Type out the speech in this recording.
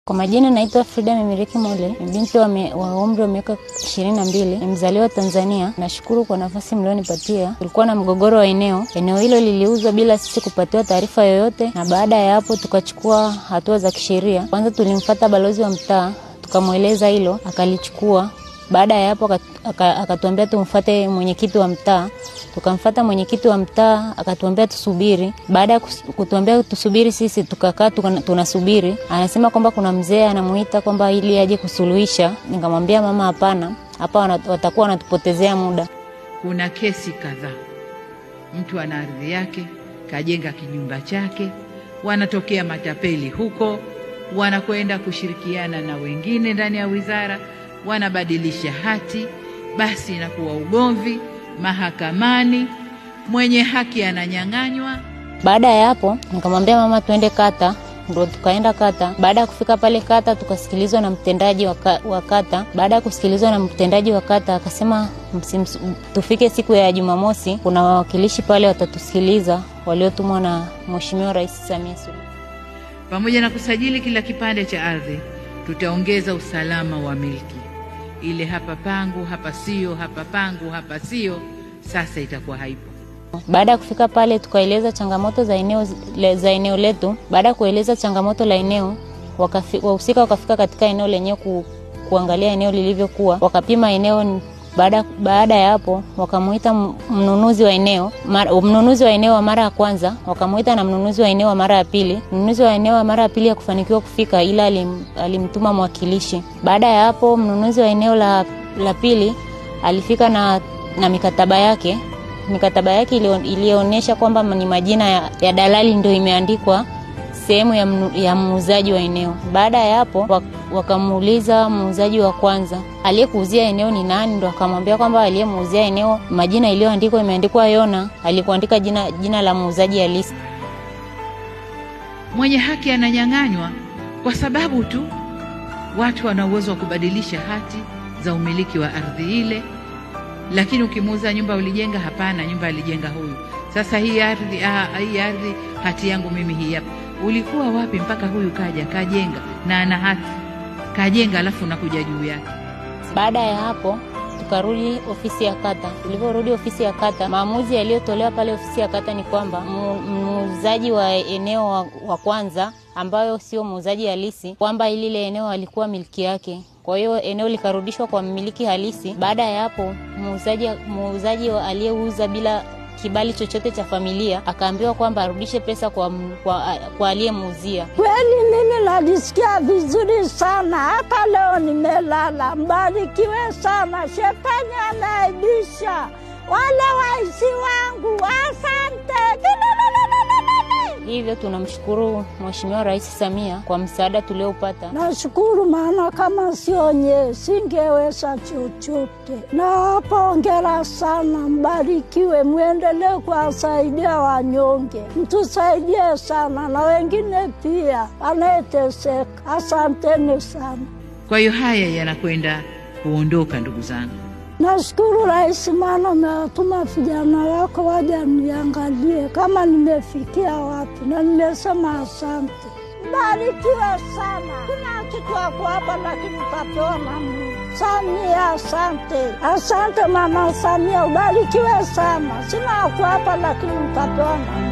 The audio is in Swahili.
Kwa majina naitwa Frida Mimiriki Mole, binti wa umri wa miaka 22, mzaliwa Tanzania. Nashukuru kwa nafasi mlionipatia. Tulikuwa na mgogoro wa eneo hilo liliuzwa bila sisi kupatiwa taarifa yoyote, na baada ya hapo tukachukua hatua za kisheria. Kwanza tulimfuata balozi wa mtaa, tukamueleza hilo, akalichukua. Baada ya hapo akatuambia tumfuate mwenyekiti wa mtaa. Tukamfuata mwenyekiti wa mtaa, akatuambia tusubiri. Baada ya kutuambia tusubiri, sisi tukakaa tunasubiri. Anasema kwamba kuna mzee anamuita kwamba ili aje kusuluhisha. Nikamwambia mama, hapana, hapa watakuwa wanatupotezea muda. Kuna kesi kadhaa. Mtu ana ardhi yake, kajenga kinyumba chake, wanatokea matapeli huko, wanakwenda kushirikiana na wengine ndani ya wizara, wanabadilisha hati, basi inakuwa ugomvi mahakamani, mwenye haki ananyang'anywa. Baada ya hapo nikamwambia mama tuende kata, ndio tukaenda kata. Baada ya kufika pale kata tukasikilizwa na mtendaji wa kata. Baada ya kusikilizwa na mtendaji wa kata akasema tufike siku ya Jumamosi, kuna wawakilishi pale watatusikiliza waliotumwa na Mheshimiwa Rais Samia Suluhu. Pamoja na kusajili kila kipande cha ardhi, tutaongeza usalama wa miliki. Ile hapa pangu, hapa sio, hapa pangu, hapa sio, sasa itakuwa haipo. Baada ya kufika pale tukaeleza changamoto za eneo letu. Baada ya kueleza changamoto la eneo, wahusika wakafika katika eneo lenyewe kuangalia eneo lilivyokuwa, wakapima eneo. Baada ya hapo wakamuita mnunuzi wa eneo wa mara ya kwanza, wakamuita na mnunuzi wa eneo wa mara ya pili. Mnunuzi wa eneo wa mara ya pili hakufanikiwa kufika, ila alimtuma mwakilishi. Baada ya hapo mnunuzi wa eneo la pili alifika na mikataba yake. Mikataba yake ilionyesha kwamba ni majina ya dalali ndio imeandikwa sehemu ya muuzaji wa eneo. Baada ya hapo wakamuuliza muuzaji wa kwanza, aliyekuuzia eneo ni nani? Ndio akamwambia kwamba aliyemuuzia eneo majina iliyoandikwa imeandikwa Yona, alikuandika jina la muuzaji halisi. Mwenye haki ananyang'anywa kwa sababu tu watu wana uwezo wa kubadilisha hati za umiliki wa ardhi ile. Lakini ukimuuza nyumba ulijenga, hapana, nyumba alijenga huyu. Sasa hii ardhi hati yangu mimi hii hapa. Ulikuwa wapi mpaka huyu kajenga na ana hati? Kajenga alafu unakuja juu yake. Baada ya hapo tukarudi ofisi ya kata. Tuliporudi ofisi ya kata, maamuzi yaliyotolewa pale ofisi ya kata ni kwamba muuzaji wa eneo wa kwanza, ambayo sio muuzaji halisi, kwamba ile eneo alikuwa miliki yake. Kwa hiyo eneo likarudishwa kwa mmiliki halisi. Baada ya hapo muuzaji aliyeuza bila kibali chochote cha familia akaambiwa kwamba arudishe pesa kwa aliyemuuzia. Kweli mimi najisikia vizuri sana, hata leo nimelala. Mbarikiwe sana, shetani anaibisha wale waisi wangu. Asante. Hivyo tunamshukuru Mheshimiwa Rais Samia kwa msaada tuliopata. Nashukuru, maana kama sio nyie singeweza chochote. Na hapa hongera sana, mbarikiwe, muendelee kuwasaidia wanyonge. Mtusaidie sana na wengine pia anayeteseka. Asanteni sana. Kwa hiyo haya yanakwenda kuondoka, ndugu zangu. Nashukuru Rais, maana umetuma vijana wako waje niangalie kama nimefikia wapi, na nimesema asante. Mbarikiwe sana. Kuna kitu hapo hapa lakini utapewa na Mungu. Samia, asante. Asante Mama Samia, ubarikiwe sana. Sina hapo hapa lakini utapewa na Mungu.